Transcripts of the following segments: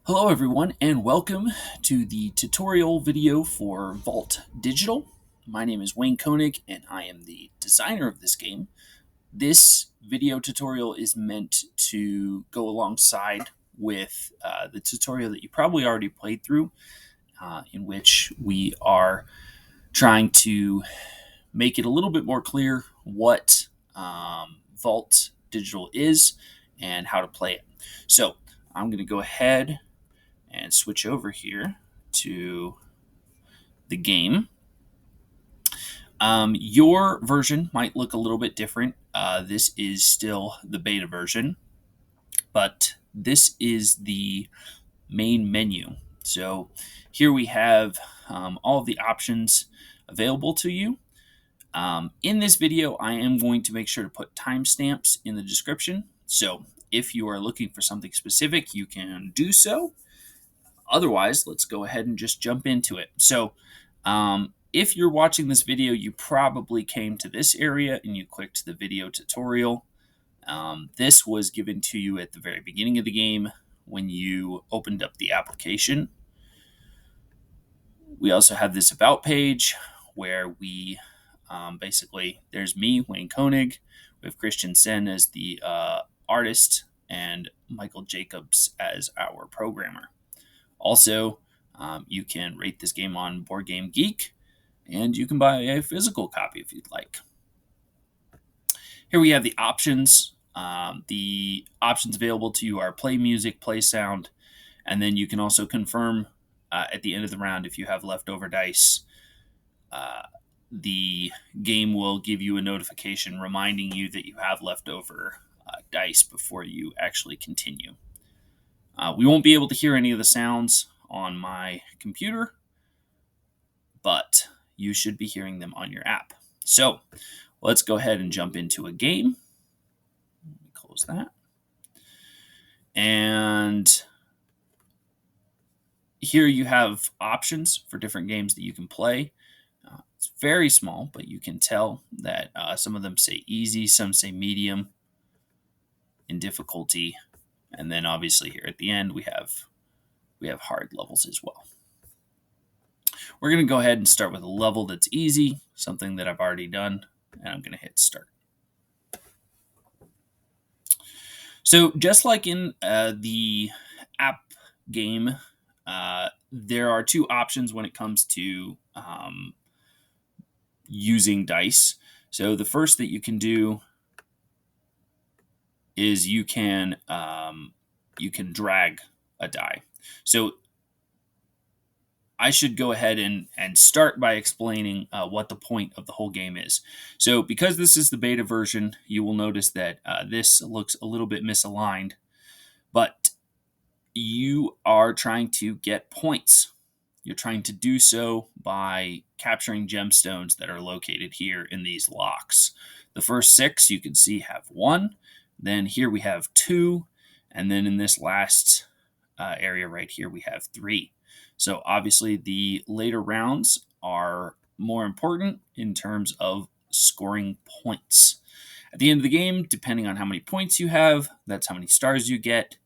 Hello everyone and welcome to the tutorial video for Vault Digital. My name is Wayne Koenig and I am the designer of this game. This video tutorial is meant to go alongside with the tutorial that you probably already played through, in which we are trying to make it a little bit more clear what Vault Digital is and how to play it. So I'm going to go ahead and switch over here to the game. Your version might look a little bit different. This is still the beta version, but this is the main menu. So here we have all of the options available to you. In this video, I am going to make sure to put timestamps in the description. So if you are looking for something specific, you can do so. Otherwise, let's go ahead and just jump into it. So if you're watching this video, you probably came to this area and you clicked the video tutorial. This was given to you at the very beginning of the game when you opened up the application. We also have this about page where we basically, there's me, Wayne Koenig. We have Christian Sen as the artist and Michael Jacobs as our programmer. Also, you can rate this game on Board Game Geek, and you can buy a physical copy if you'd like. Here we have the options. The options available to you are play music, play sound, and then you can also confirm at the end of the round if you have leftover dice. The game will give you a notification reminding you that you have leftover dice before you actually continue. We won't be able to hear any of the sounds on my computer, but you should be hearing them on your app. So let's go ahead and jump into a game. Let me close that. And here you have options for different games that you can play. It's very small, but you can tell that some of them say easy, some say medium in difficulty. And then obviously here at the end, we have hard levels as well. We're going to go ahead and start with a level that's easy, something that I've already done, and I'm going to hit start. So just like in the app game, there are two options when it comes to using dice. So the first that you can do is you can drag a die. So I should go ahead and start by explaining what the point of the whole game is. So because this is the beta version, you will notice that this looks a little bit misaligned, but you are trying to get points. You're trying to do so by capturing gemstones that are located here in these locks. The first 6 you can see have 1. Then here we have 2. And then in this last area right here, we have 3. So obviously the later rounds are more important in terms of scoring points. At the end of the game, depending on how many points you have, that's how many stars you get.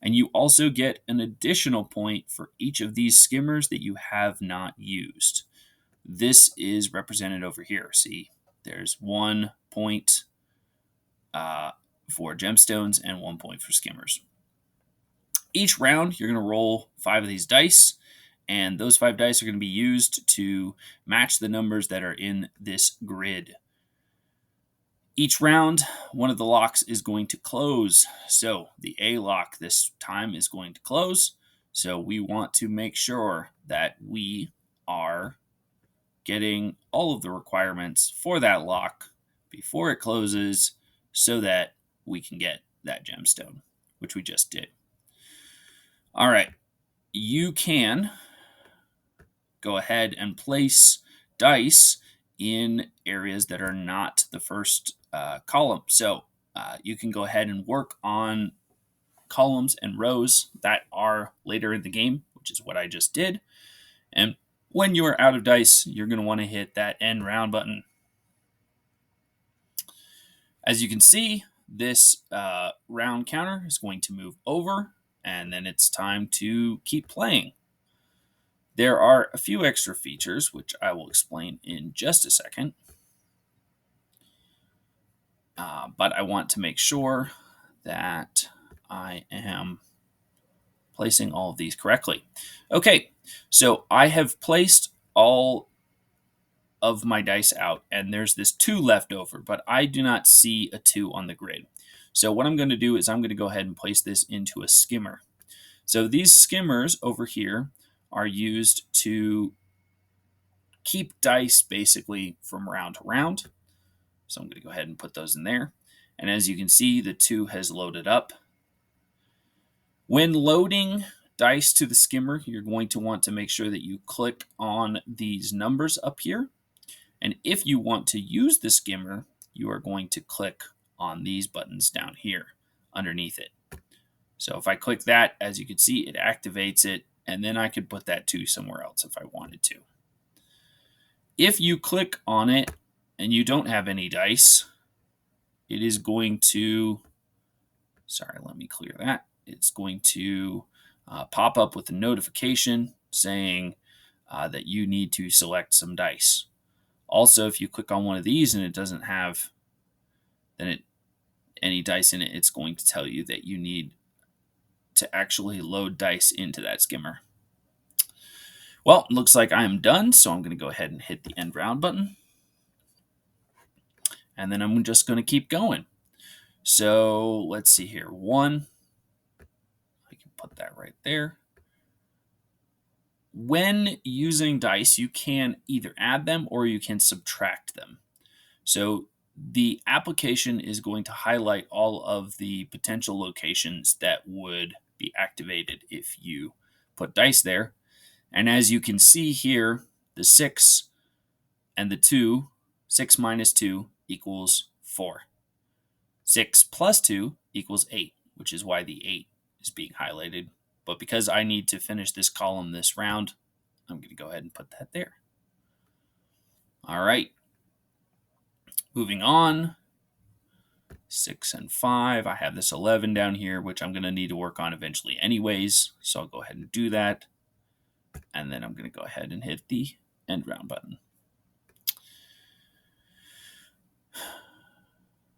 And you also get an additional point for each of these skimmers that you have not used. This is represented over here. See, there's 1 point for gemstones and 1 point for skimmers. Each round, you're going to roll 5 of these dice, and those 5 dice are going to be used to match the numbers that are in this grid. Each round, one of the locks is going to close. So the A lock this time is going to close. So we want to make sure that we are getting all of the requirements for that lock before it closes so that we can get that gemstone, which we just did. All right, you can go ahead and place dice in areas that are not the first column. So you can go ahead and work on columns and rows that are later in the game, which is what I just did. And when you are out of dice, you're going to want to hit that end round button. As you can see, this round counter is going to move over and then it's time to keep playing. There are a few extra features, which I will explain in just a second. But I want to make sure that I am placing all of these correctly. Okay, so I have placed all of my dice out, and there's this 2 left over, but I do not see a 2 on the grid. So what I'm going to do is I'm going to go ahead and place this into a skimmer. So these skimmers over here are used to keep dice basically from round to round. So I'm going to go ahead and put those in there. And as you can see, the 2 has loaded up. When loading dice to the skimmer, you're going to want to make sure that you click on these numbers up here. And if you want to use the skimmer, you are going to click on these buttons down here underneath it. So if I click that, as you can see, it activates it, and then I could put that 2 somewhere else if I wanted to. If you click on it and you don't have any dice, it is going to, sorry, let me clear that. It's going to pop up with a notification saying that you need to select some dice. Also, if you click on one of these and it doesn't have any dice in it, it's going to tell you that you need to actually load dice into that skimmer. Well, it looks like I am done, so I'm going to go ahead and hit the end round button. And then I'm just going to keep going. So let's see here. 1. I can put that right there. When using dice, you can either add them or you can subtract them. So the application is going to highlight all of the potential locations that would be activated if you put dice there. And as you can see here, the 6 and the 2, 6 minus 2 equals 4. 6 plus 2 equals 8, which is why the 8 is being highlighted. But because I need to finish this column this round, I'm going to go ahead and put that there. All right. Moving on. 6 and 5. I have this 11 down here, which I'm going to need to work on eventually anyways. So I'll go ahead and do that. And then I'm going to go ahead and hit the end round button.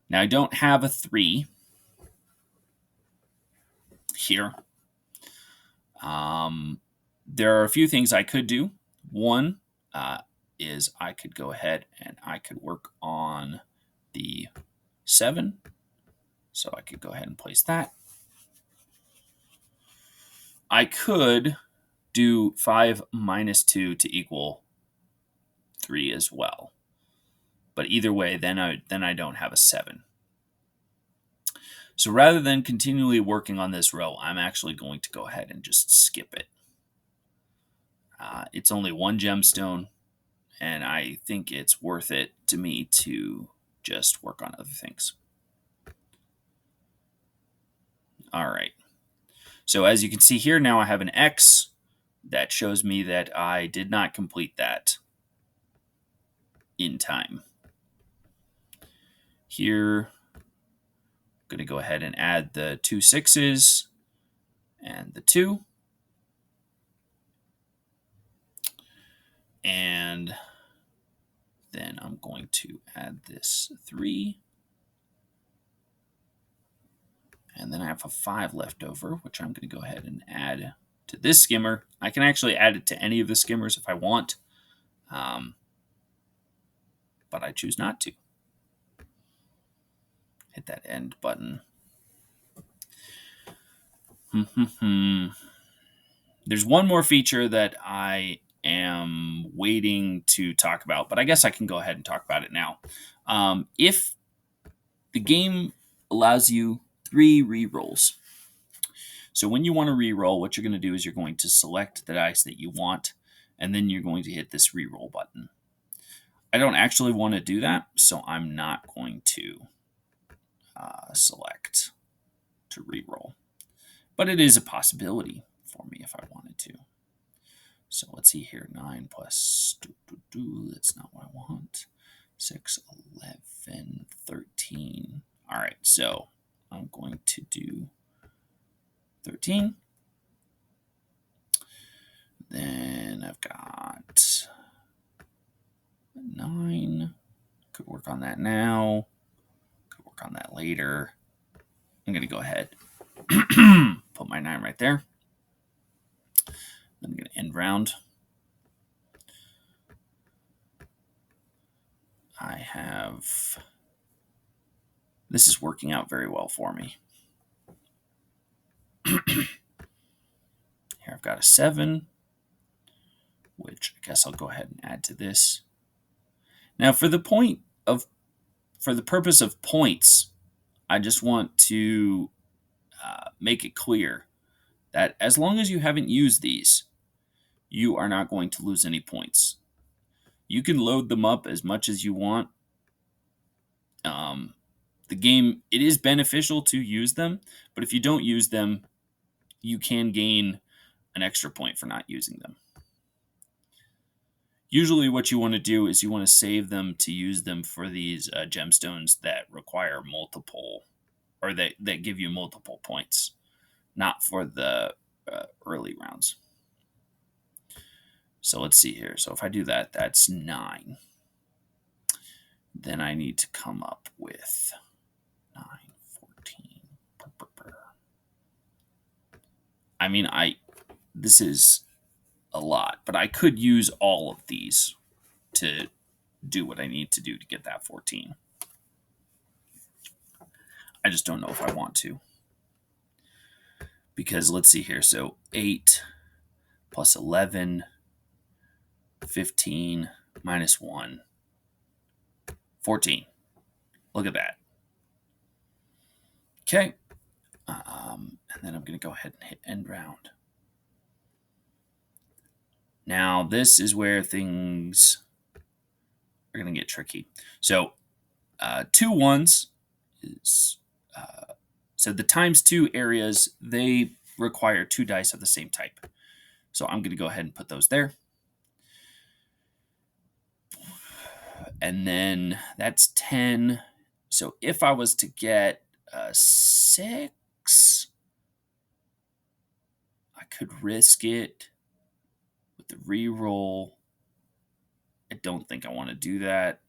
Now I don't have a 3 here. There are a few things I could do. One is I could go ahead and I could work on the 7. So I could go ahead and place that. I could do 5 minus 2 to equal 3 as well. But either way, then I don't have a 7. So rather than continually working on this row, I'm actually going to go ahead and just skip it. It's only 1 gemstone, and I think it's worth it to me to just work on other things. All right. So as you can see here, now I have an X that shows me that I did not complete that in time. Here, I'm going to go ahead and add the 2 6s and the 2. And then I'm going to add this 3. And then I have a 5 left over, which I'm going to go ahead and add to this skimmer. I can actually add it to any of the skimmers if I want, but I choose not to. Hit that end button. There's one more feature that I am waiting to talk about, but I guess I can go ahead and talk about it now. If the game allows you 3 rerolls, so when you want to reroll, what you're going to do is you're going to select the dice that you want, and then you're going to hit this reroll button. I don't actually want to do that, so I'm not going to select to reroll. But it is a possibility for me if I wanted to. So let's see here. 9 plus... That's not what I want. 6, 11, 13. All right, so I'm going to do 13. Then I've got 9. Could work on that now. Could work on that later. I'm going to go ahead. Put my 9 right there. Then I'm going to end round. I have... This is working out very well for me. Here I've got a 7, which I guess I'll go ahead and add to this. Now, for the purpose of points, I just want to make it clear that as long as you haven't used these, you are not going to lose any points. You can load them up as much as you want. The game, it is beneficial to use them, but if you don't use them, you can gain an extra point for not using them. Usually what you want to do is you want to save them to use them for these gemstones that require multiple, or that give you multiple points, not for the early rounds. So let's see here. So if I do that, that's 9. Then I need to come up with 9, 14. I mean, this is a lot, but I could use all of these to do what I need to do to get that 14. I just don't know if I want to. Because let's see here. So 8 plus 11, 15 minus 1, 14. Look at that. Okay. And then I'm going to go ahead and hit end round. Now, this is where things are going to get tricky. So, 2 1s is... so the ×2 areas, they require 2 dice of the same type. So I'm going to go ahead and put those there. And then that's 10. So if I was to get a 6, I could risk it with the reroll. I don't think I want to do that.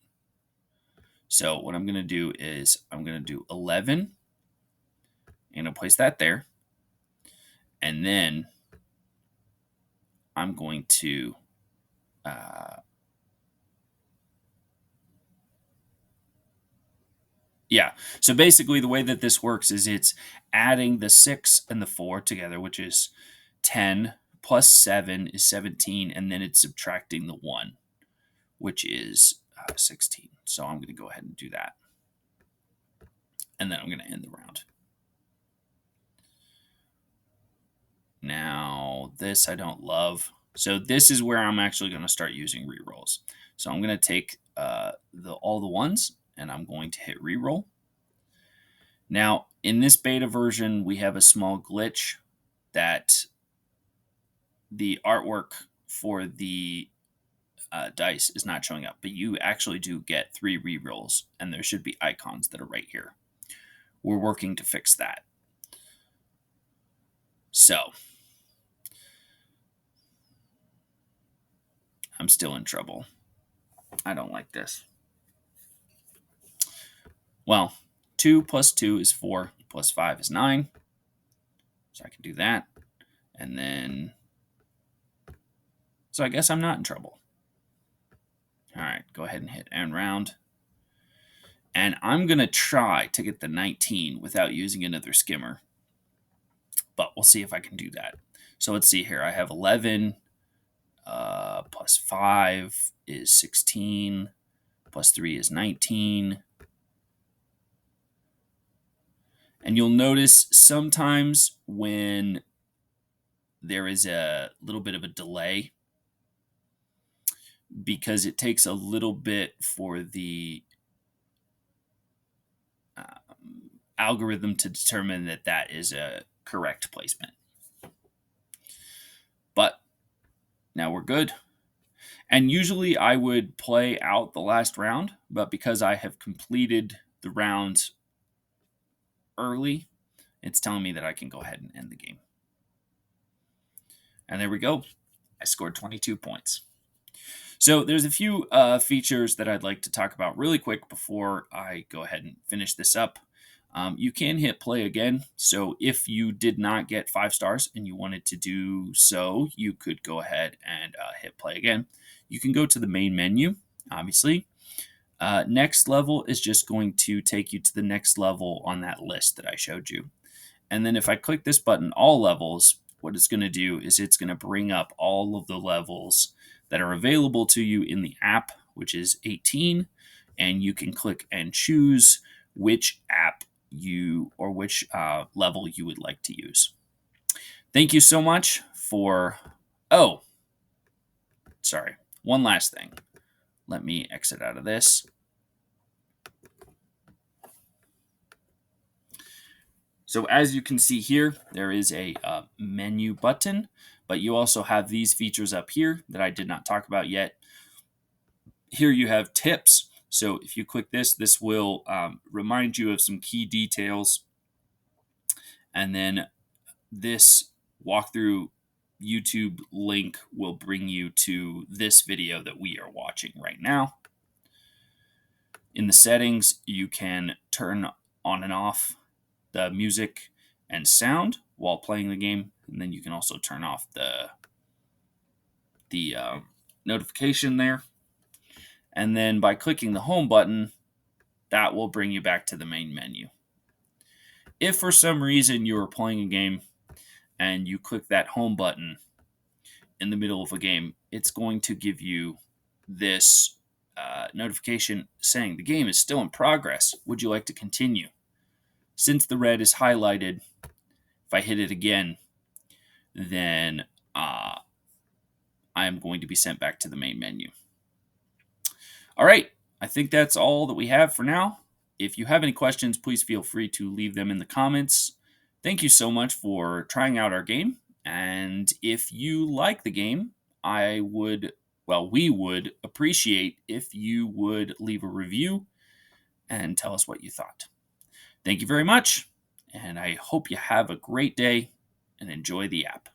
So what I'm going to do is I'm going to do 11. I'm going to place that there. And then I'm going to so basically the way that this works is it's adding the 6 and the 4 together, which is 10, plus 7 is 17, and then it's subtracting the 1, which is 16. So I'm going to go ahead and do that. And then I'm going to end the round. Now, this I don't love. So this is where I'm actually going to start using rerolls. So I'm going to take all the ones, and I'm going to hit reroll. Now, in this beta version, we have a small glitch that the artwork for the dice is not showing up, but you actually do get 3 rerolls, and there should be icons that are right here. We're working to fix that. So, I'm still in trouble. I don't like this. Well, 2 plus 2 is 4, plus 5 is 9. So I can do that. And then, so I guess I'm not in trouble. All right, go ahead and hit end round. And I'm going to try to get the 19 without using another skimmer. But we'll see if I can do that. So let's see here. I have 11 plus 5 is 16. Plus 3 is 19. And you'll notice sometimes when there is a little bit of a delay, because it takes a little bit for the algorithm to determine that that is a correct placement. But now we're good. And usually I would play out the last round, but because I have completed the rounds early, it's telling me that I can go ahead and end the game. And there we go. I scored 22 points. So there's a few features that I'd like to talk about really quick before I go ahead and finish this up. You can hit play again. So if you did not get 5 stars and you wanted to do so, you could go ahead and hit play again. You can go to the main menu, obviously. Next level is just going to take you to the next level on that list that I showed you. And then if I click this button, all levels, what it's going to do is it's going to bring up all of the levels that are available to you in the app, which is 18. And you can click and choose which app you or which level you would like to use. Thank you so much for. Oh, sorry. One last thing. Let me exit out of this. So as you can see here, there is a menu button, but you also have these features up here that I did not talk about yet. Here you have tips. So if you click this, this will remind you of some key details. And then this walkthrough YouTube link will bring you to this video that we are watching right now. In the settings, you can turn on and off the music and sound while playing the game, and then you can also turn off the notification there. And then by clicking the home button, that will bring you back to the main menu. If for some reason you are playing a game and you click that home button in the middle of a game, it's going to give you this notification saying the game is still in progress. Would you like to continue? Since the red is highlighted, if I hit it again, then I am going to be sent back to the main menu. All right, I think that's all that we have for now. If you have any questions, please feel free to leave them in the comments. Thank you so much for trying out our game. And if you like the game, we would appreciate if you would leave a review and tell us what you thought. Thank you very much, and I hope you have a great day and enjoy the app.